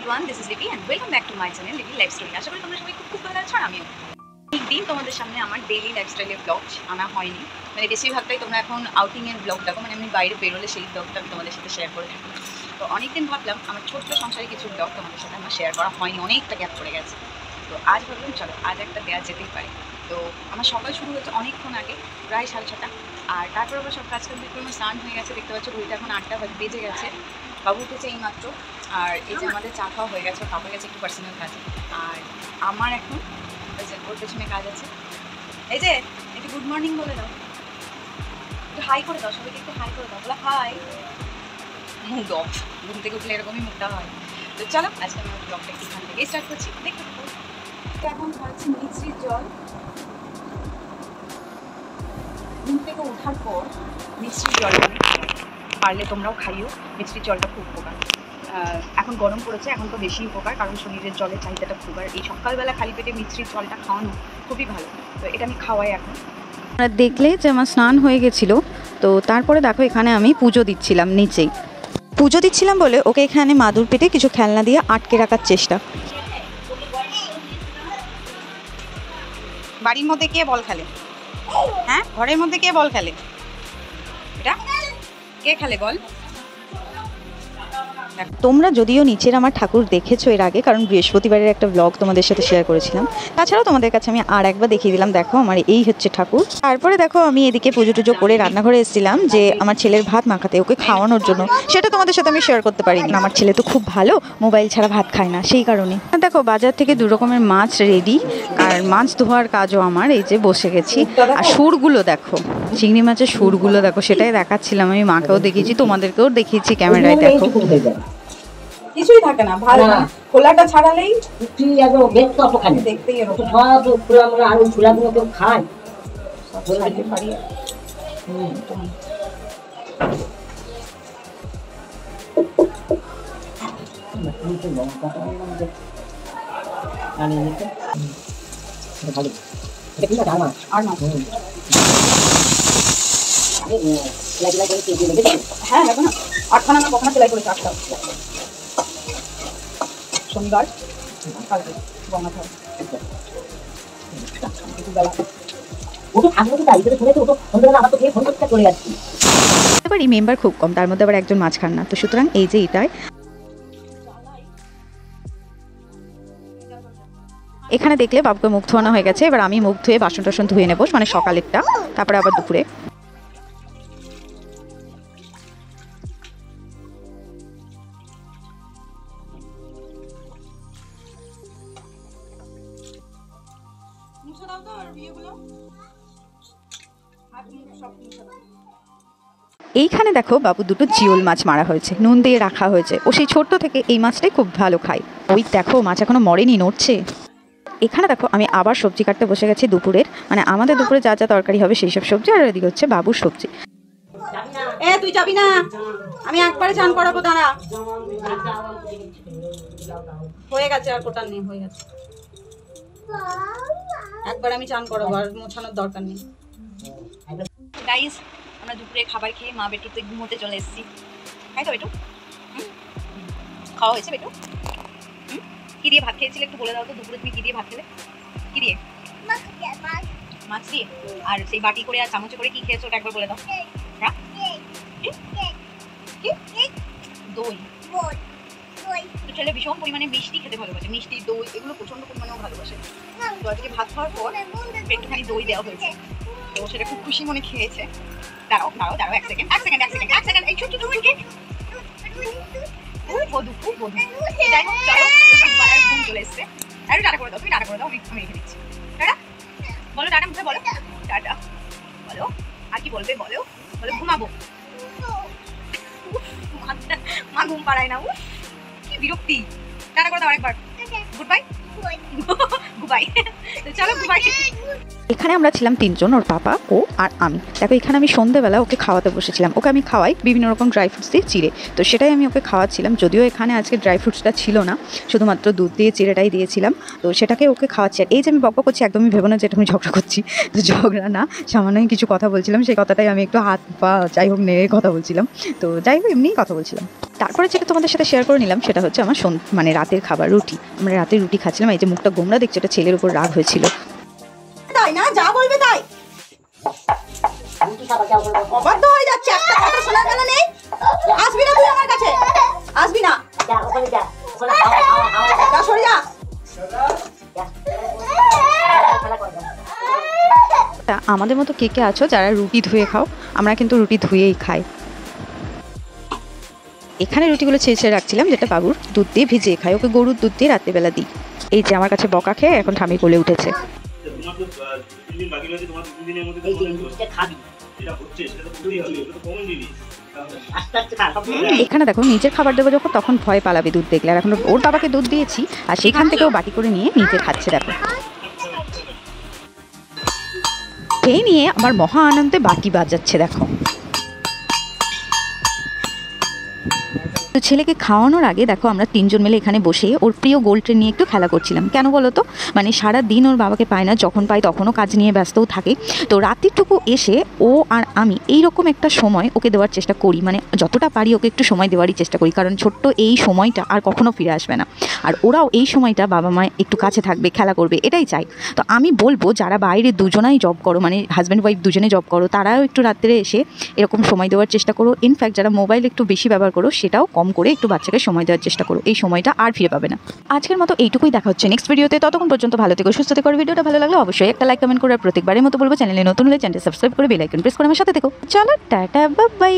everyone, this is Lipi and welcome back to my channel Lipi Life Story. আশা করি তোমরা সবাই খুব ভালো আছো আর আমিও। এই দিন তোমাদের সামনে আমার ডেইলি লাইফস্টাইলের ব্লগ আনা হয়নি, মানে বেশিরভাগটাই তোমরা এখন আউটিংয়ের ব্লগ দেখো, মানে আমি বাইরে বেরোলে সেই ব্লগটা আমি তোমাদের সাথে শেয়ার করে থাকি। তো অনেকদিন ভাবলাম আমার ছোট্ট সংসারে কিছু ব্লগ তোমাদের সাথে আমার শেয়ার করা হয়নি, অনেকটা গ্যাপ পড়ে গেছে। তো আজ ভাবলাম চলো আজ একটা দেওয়া যেতেই পারে। তো আমার সকাল শুরু হচ্ছে অনেকক্ষণ আগে, প্রায় 6:30, আর তারপর আবার সব কাজকাম দিকে আমার স্নান হয়ে গেছে। দেখতে পাচ্ছ ঘড়িটা এখন 8টা বেজে গেছে, বাবু উঠেছে এই মাত্র। আর এই যে আমাদের চা খাওয়া হয়ে গেছে, পাপা গেছে একটু পার্সোনাল কাজে, আর আমার এখন ওর পেছনে কাজ আছে। এই যে একটু গুড মর্নিং বলে দাও, একটু হাই করে দাও, সবাইকে একটু হাই করে দাও, বলে হাই। মুড অফ, ঘুম থেকে উঠলে এরকমই মুডটা হয়। তো চলো আজকে আমি ব্লগটা এখান থেকে স্টার্ট করছি, দেখতে থাকো। এখন খাচ্ছি মিষ্টির জল। ঘুম থেকে ওঠার পর মিষ্টির জল পারলে তোমরাও খাইও, মিষ্টির জলটা খুব উপকার। এখন গরম পড়েছে, এখন তো বেশি উপকার, কারণ শরীরের জলের চাহিদাটা খুব, আর এই সকালবেলা খালি পেটে মিষ্টির জলটা খাওয়ানো খুবই ভালো। তো এটা আমি খাওয়াই এখন। আপনারা দেখলে যে আমার স্নান হয়ে গেছিলো, তো তারপরে দেখো এখানে আমি পুজো দিচ্ছিলাম, নিচেই পুজো দিচ্ছিলাম বলে ওকে এখানে মাদুর পেটে কিছু খেলনা দিয়ে আটকে রাখার চেষ্টা। বাড়ির মধ্যে কে বল খেলে? হ্যাঁ, ঘরের মধ্যে কে বল খেলে? এটা কে খেলে বল? তোমরা যদিও নিচের আমার ঠাকুর দেখেছো এর আগে, কারণ বৃহস্পতিবারের একটা ব্লগ তোমাদের সাথে শেয়ার করেছিলাম। তাছাড়াও তোমাদের কাছে আমি আর একবার দেখিয়ে দিলাম, দেখো আমার এই হচ্ছে ঠাকুর। তারপরে দেখো আমি এদিকে পুজো টুজো করে রান্নাঘরে এসেছিলাম যে আমার ছেলের ভাত মাখাতে, ওকে খাওয়ানোর জন্য। সেটা তোমাদের সাথে আমি শেয়ার করতে পারিনি, আমার ছেলে তো খুব ভালো, মোবাইল ছাড়া ভাত খায় না, সেই কারণে। দেখো বাজার থেকে 2 রকমের মাছ রেডি, আর মাছ ধোয়ার কাজও আমার, এই যে বসে গেছি। আর সুরগুলো দেখো, চিংড়ি মাছের সুরগুলো দেখো, সেটাই দেখাচ্ছিলাম। আমি মাকেও দেখিয়েছি, তোমাদেরকেও দেখিয়েছি ক্যামেরায়, দেখো কিছুই থাকে না, ভালো না খোলাটা ছাড়ালেই তুই আগে বেশ তো ওখানে দেখতেই এরকম সব খোলা আমরা আলু ছোলাগুলো কেউ খায় খাইতে পারি। আর মাছ হ্যাঁ দেখো না, 8খানা না কখনো সেলাই করেছে, 8টা শনিবার কালকে গঙ্গা খাওয়া। এবার এই মেম্বার খুব কম, তার মধ্যে আবার একজন মাছ খান না, তো সুতরাং এই যে এটাই। এখানে দেখলে বাবুকে মুখ ধোয়ানো হয়ে গেছে, এবার আমি মুখ ধুয়ে বাসন টাসন ধুয়ে নেবো, মানে সকালেরটা, তারপরে আবার দুপুরে। এইখানে দেখো বাবু দুটো জিওল মাছ মারা হয়েছে, নুন দিয়ে রাখা হয়েছে। ও সেই ছোট্ট থেকে এই মাছটাই খুব ভালো খায়। ওই দেখো মাছ এখনো মরেনি, নড়ছে। এখানে দেখো আমি আবার সবজি কাটতে বসে গেছি দুপুরের, মানে আমাদের দুপুরে যা যা তরকারি হবে সেই সব সবজি, আর এদিকে হচ্ছে বাবুর সবজি। এ তুই যাবি না, আমি একবারে চান করাবো, দাঁড়া। হয়ে গেছে, আর কোটার নেই, হয়ে গেছে। একবার আমি চান করাবো, আর মোছানোর দরকার নেই। গাইস, আমরা দুপুরে খাবার খেয়ে মা বেটুতে ঘুমোতে চলে এসেছি। তাই তো বেটু? খাওয়া হয়েছে বেটু? কি দিয়ে ভাত খেয়েছিলে একটু বলে দাও তো, দুপুরে তুমি কি দিয়ে ভাত খেলে? কি দিয়ে? মাছ দিয়ে। আর সেই বাটি করে আর চামচে করে কি খেয়েছো ওটা একবার বলে দাও। হ্যাঁ, দই। তো ছেলে ভীষণ পরিমাণে মিষ্টি খেতে ভালোবাসে, মিষ্টি দই এগুলো প্রচন্ড পরিমাণেও ভালোবাসে। তো আজকে ভাত খাওয়ার পর একটুখানি দই দেওয়া হয়েছে, তো সেটা খুব খুশি মনে খেয়েছে। দাঁড়াও দাঁড়াও দাঁড়াও, এক সেকেন্ড এই ছোট্ট টুকুকে খুব বধু, খুব বধু। যাই হোক চলো, ঘুম চলে এসছে। আর টাটা করে দাও, তুমি টাটা করে দাও, আমি রেখে দিচ্ছি। টাটা বলো, টাটা মুখে বলো, টাটা বলো। আর কি বলবে বলো, বলো ঘুমাবো। মা ঘুম পাড়ায় না, কি বিরক্তি। টাটা করে দাও আরেকবার, গুড বাই। গুবাই। তো চলো গুবাই। এখানে আমরা ছিলাম তিনজন, ওর পাপা, ও আর আমি। দেখো এখানে আমি সন্ধ্যেবেলা ওকে খাওয়াতে বসেছিলাম। ওকে আমি খাওয়াই বিভিন্ন রকম ড্রাই ফ্রুটস দিয়ে চিড়ে, তো সেটাই আমি ওকে খাওয়াচ্ছিলাম। যদিও এখানে আজকে ড্রাই ফ্রুটসটা ছিল না, শুধুমাত্র দুধ দিয়ে চিড়েটাই দিয়েছিলাম, তো সেটাকে ওকে খাওয়াচ্ছি। আর এই যে আমি বকবক করছি, একদমই ভেবো না যেটা আমি ঝগড়া করছি, তো ঝগড়া না, সামান্যই কিছু কথা বলছিলাম, সেই কথাটাই আমি একটু হাত পা যাই হোক নেড়ে কথা বলছিলাম। তো যাই হোক এমনিই কথা বলছিলাম। তারপরে যেটা তোমাদের সাথে শেয়ার করে নিলাম সেটা হচ্ছে আমার মানে রাতের খাবার, রুটি। আমরা রাতের রুটি খাচ্ছিলাম। এই যে মুখটা গোমরা দেখছো, এটা ছেলের উপর রাগ হয়েছিল। তাই না, যা বলবে তাই। রুটি খাবার যাও বলবো। অবাধ্য হয়ে যাচ্ছে, একটা কথা শোনার বেলা নেই। আসবি না তুই আমার কাছে, আসবি না, যা ওখানে যা, ওখানে হাওয়া হাওয়া হাওয়া যা সরে যা। যা। খেলা কর যা। তা আমাদের মতো কে কে আছো যারা রুটি ধুয়ে খাও? আমরা কিন্তু রুটি ধুয়েই খাই। এখানে রুটিগুলো ছেড়ে ছেড়ে রাখছিলাম, যেটা বাবুর দুধ দিয়ে ভিজিয়ে খাই। ওকে গরুর দুধ দিয়ে রাত্রিবেলা দিই। এই যে আমার কাছে বকা খেয়ে এখন ঠামি কোলে উঠেছে। এই যে রুটিটা খাবি, আস্তে আস্তে খা, সব এখানে দেখো নিজের খাবার দেবো যখন, তখন ভয় পালাবে দুধ দেখলে। আর এখন ওর বাবাকে দুধ দিয়েছি, আর সেখান থেকেও বাটি করে নিয়ে নিজে খাচ্ছে। দেখো এই নিয়ে আবার মহা আনন্দে বাটি বাজাচ্ছে। দেখো তো ছেলেকে খাওয়ানোর আগে দেখো আমরা তিনজন মিলে এখানে বসে ওর প্রিয় গোল্ড ট্রেন নিয়ে একটু খেলা করছিলাম। কেন বলো তো, মানে সারা দিন ওর বাবাকে পায় না, যখন পাই তখনও কাজ নিয়ে ব্যস্তও থাকে। তো রাত্রিটুকু এসে ও আর আমি এইরকম একটা সময় ওকে দেওয়ার চেষ্টা করি, মানে যতটা পারি ওকে একটু সময় দেওয়ারই চেষ্টা করি, কারণ ছোট্ট এই সময়টা আর কখনো ফিরে আসবে না। আর ওরাও এই সময়টা বাবা মা একটু কাছে থাকবে, খেলা করবে, এটাই চাই। তো আমি বলবো যারা বাইরে দুজনাই জব করো, মানে হাজব্যান্ড ওয়াইফ দুজনে জব করো, তারাও একটু রাত্রে এসে এরকম সময় দেওয়ার চেষ্টা করো। ইনফ্যাক্ট যারা মোবাইল একটু বেশি ব্যবহার করো, সেটাও কম করে একটু বাচ্চাকে সময় দেওয়ার চেষ্টা করো। এই সময়টা আর ফিরে পাবে না। আজকের মতো এইটুকুই, দেখা হচ্ছে নেক্সট ভিডিওতে। ততক্ষণ পর্যন্ত ভালো থেকো, সুস্থ থেকো। ভিডিওটা ভালো লাগলে অবশ্যই একটা লাইক কমেন্ট করে, আর প্রত্যেকবারের মতো বলবো চ্যানেলে নতুন হলে চ্যানেল সাবস্ক্রাইব করে বেল আইকন প্রেস করে আমার সাথে থেকো। চলো টাটা, বাই বাই।